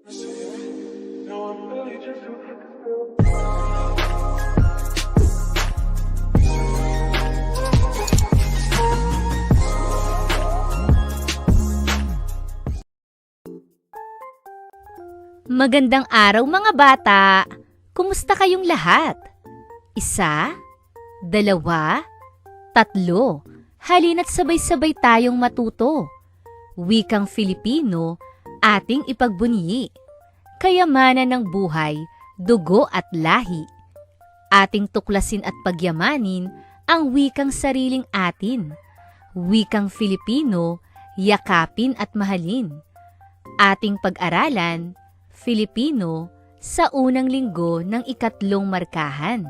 Magandang araw mga bata! Kumusta kayong lahat? 1, 2, 3. Halina't sabay-sabay tayong matuto. Wikang Filipino, ating ipagbunyi. Kayamanan ng buhay, dugo at lahi. Ating tuklasin at pagyamanin ang wikang sariling atin. Wikang Filipino, yakapin at mahalin. Ating pag-aralan, Filipino, sa unang linggo ng ikatlong markahan.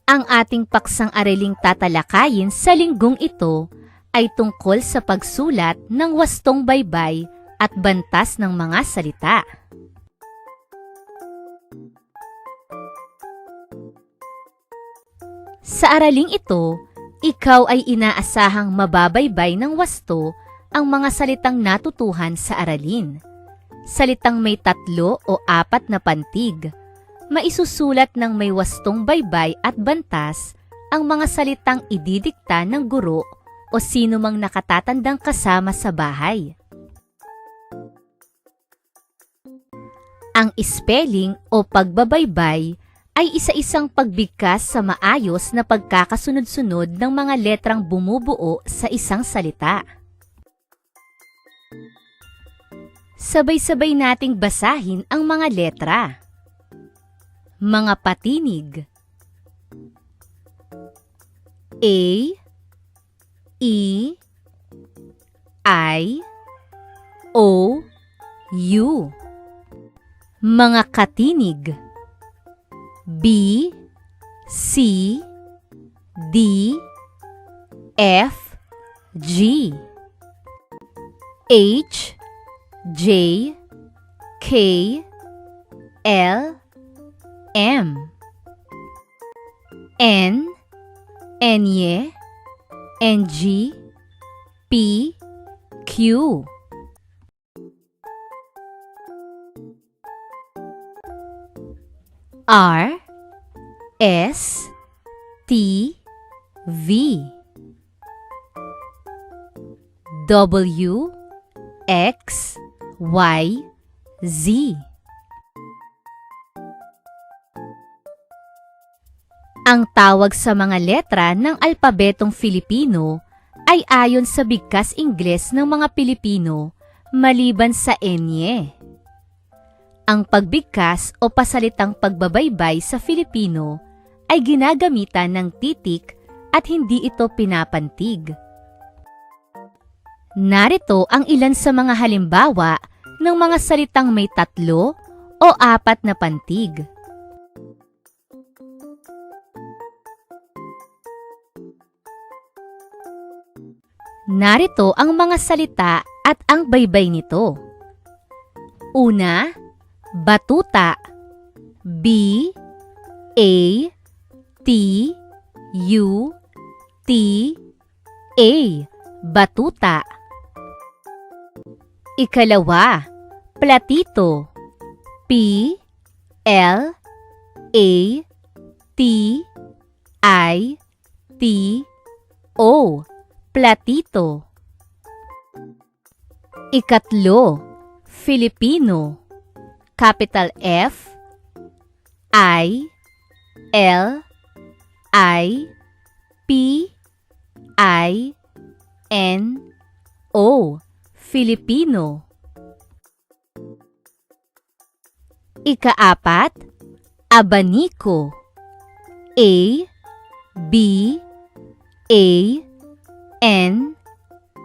Ang ating paksang araling tatalakayin sa linggong ito ay tungkol sa pagsulat ng wastong baybay at bantas ng mga salita. Sa araling ito, ikaw ay inaasahang mababaybay ng wasto ang mga salitang natutuhan sa aralin. Salitang may 3 o 4 na pantig. Maisusulat ng may wastong baybay at bantas ang mga salitang ididikta ng guro o sino mang nakatatandang kasama sa bahay. Ang spelling o pagbabaybay ay isa-isang pagbigkas sa maayos na pagkakasunod-sunod ng mga letrang bumubuo sa isang salita. Sabay-sabay nating basahin ang mga letra. Mga patinig. A, E, I, O, U. Mga katinig. B, C, D, F, G, H, J, K, L, M, N, Ny, Ng, P, Q. R, S, T, V, W, X, Y, Z. Ang tawag sa mga letra ng alpabetong Filipino ay ayon sa bigkas Ingles ng mga Pilipino maliban sa Nye. Ang pagbigkas o pasalitang pagbabaybay sa Filipino ay ginagamitan ng titik at hindi ito pinapantig. Narito ang ilan sa mga halimbawa ng mga salitang may 3 o 4 na pantig. Narito ang mga salita at ang baybay nito. Una, batuta. B, A, T, U, T, A. Batuta. Ikalawa, platito. P, L, A, T, I, T, O. Platito. Ikatlo, Filipino. Capital F, I, L, I, P, I, N, O. Filipino. Ika-4, abaniko. A, B, A, N,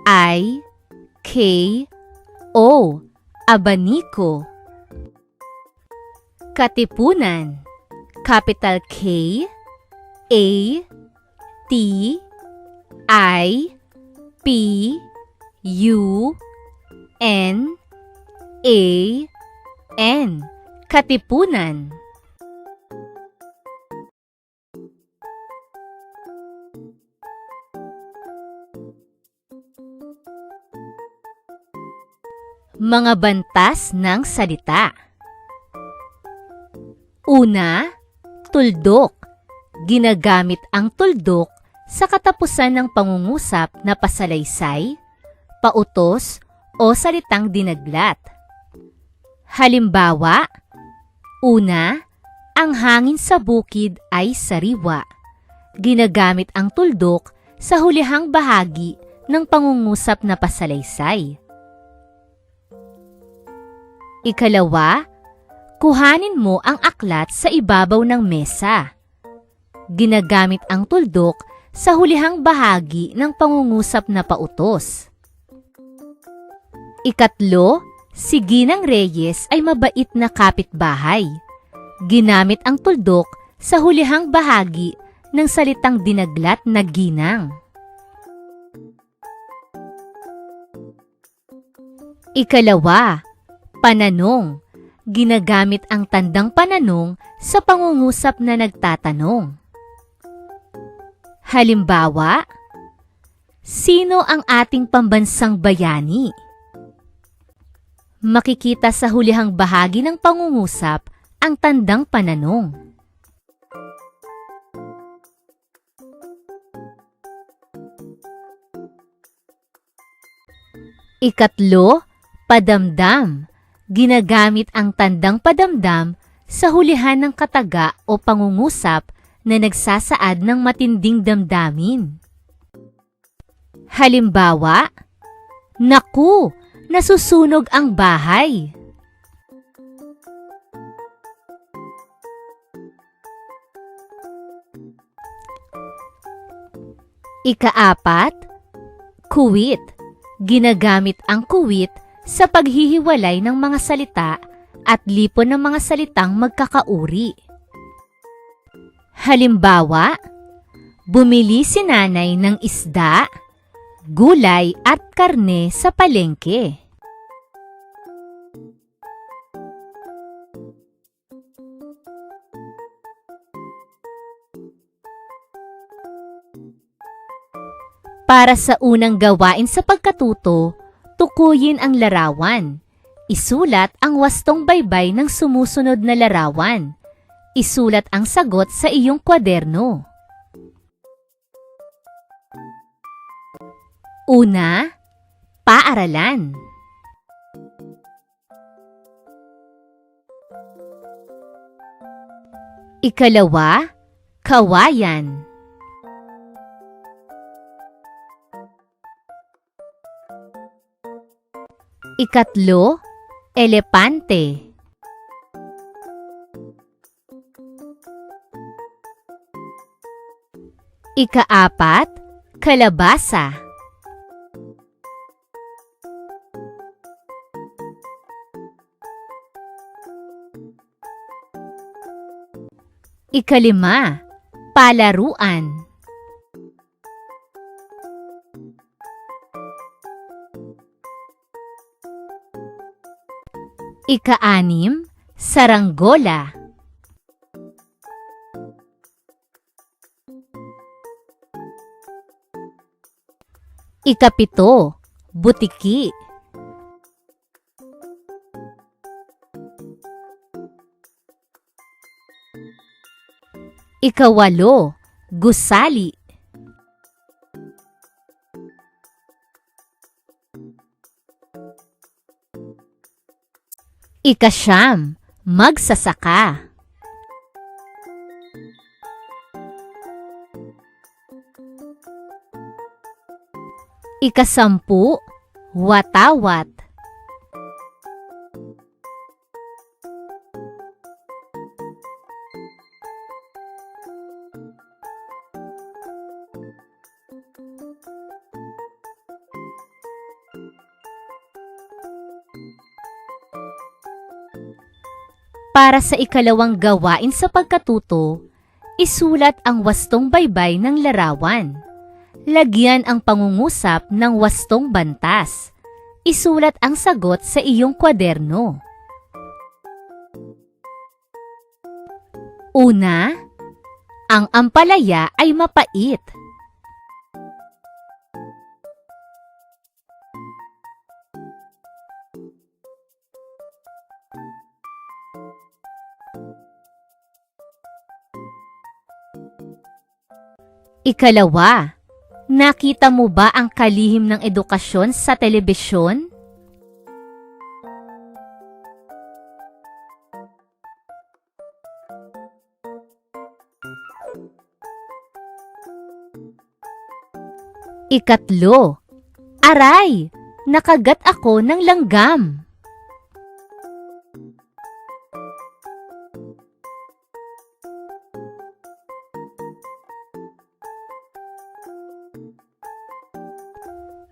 I, K, O. Abaniko. Katipunan. Capital K, A, T, I, P, U, N, A, N. Katipunan. Mga bantas ng salita. Una, tuldok. Ginagamit ang tuldok sa katapusan ng pangungusap na pasalaysay, pautos, o salitang dinaglat. Halimbawa, una, ang hangin sa bukid ay sariwa. Ginagamit ang tuldok sa hulihang bahagi ng pangungusap na pasalaysay. Ikalawa, kuhanin mo ang aklat sa ibabaw ng mesa. Ginagamit ang tuldok sa hulihang bahagi ng pangungusap na pautos. Ikatlo, si Ginang Reyes ay mabait na kapitbahay. Ginamit ang tuldok sa hulihang bahagi ng salitang dinaglat na ginang. Ikalawa, pananong. Ginagamit ang tandang pananong sa pangungusap na nagtatanong. Halimbawa, sino ang ating pambansang bayani? Makikita sa hulihang bahagi ng pangungusap ang tandang pananong. Ikatlo, padamdam. Ginagamit ang tandang padamdam sa hulihan ng kataga o pangungusap na nagsasaad ng matinding damdamin. Halimbawa, naku, nasusunog ang bahay. Ikaapat, kuwit. Ginagamit ang kuwit sa paghihiwalay ng mga salita at lipon ng mga salitang magkakauri. Halimbawa, bumili si nanay ng isda, gulay at karne sa palengke. Para sa unang gawain sa pagkatuto, tukuyin ang larawan. Isulat ang wastong baybay ng sumusunod na larawan. Isulat ang sagot sa iyong kwaderno. Una, paaralan. Ikalawa, kawayan. Ikatlo, elepante. Ikaapat, kalabasa. Ikalima, palaruan. Ika-anim, saranggola. Ika-pito, butiki. Ika-walo, gusali. Ika-siyam, magsasaka. Ika-sampu, watawat. Para sa ikalawang gawain sa pagkatuto, isulat ang wastong baybay ng larawan. Lagyan ang pangungusap ng wastong bantas. Isulat ang sagot sa iyong kwaderno. Una, ang ampalaya ay mapait. Ikalawa, nakita mo ba ang kalihim ng edukasyon sa telebisyon? Ikatlo, aray! Nakagat ako ng langgam.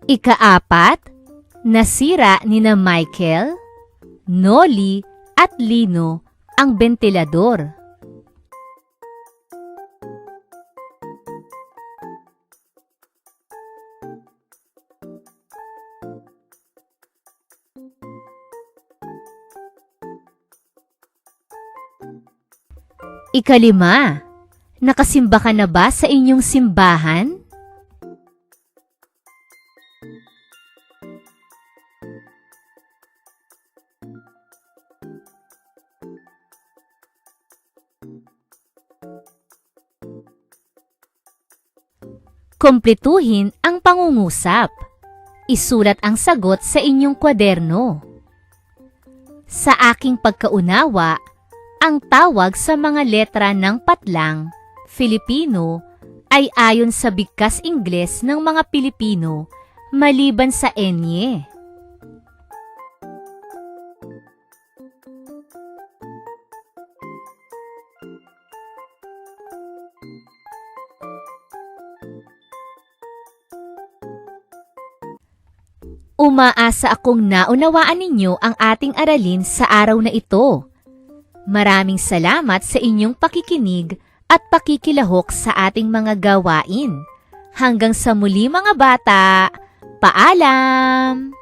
Ikaapat, nasira nina Michael, Noli at Lino ang bentilador. Ikalima, nakasimba ka na ba sa inyong simbahan? Kumpletuhin ang pangungusap. Isulat ang sagot sa inyong kwaderno. Sa aking pagkaunawa, ang tawag sa mga letra ng patlang, Filipino, ay ayon sa bigkas Ingles ng mga Pilipino, maliban sa enye. Umaasa akong naunawaan ninyo ang ating aralin sa araw na ito. Maraming salamat sa inyong pakikinig at pakikilahok sa ating mga gawain. Hanggang sa muli mga bata, paalam!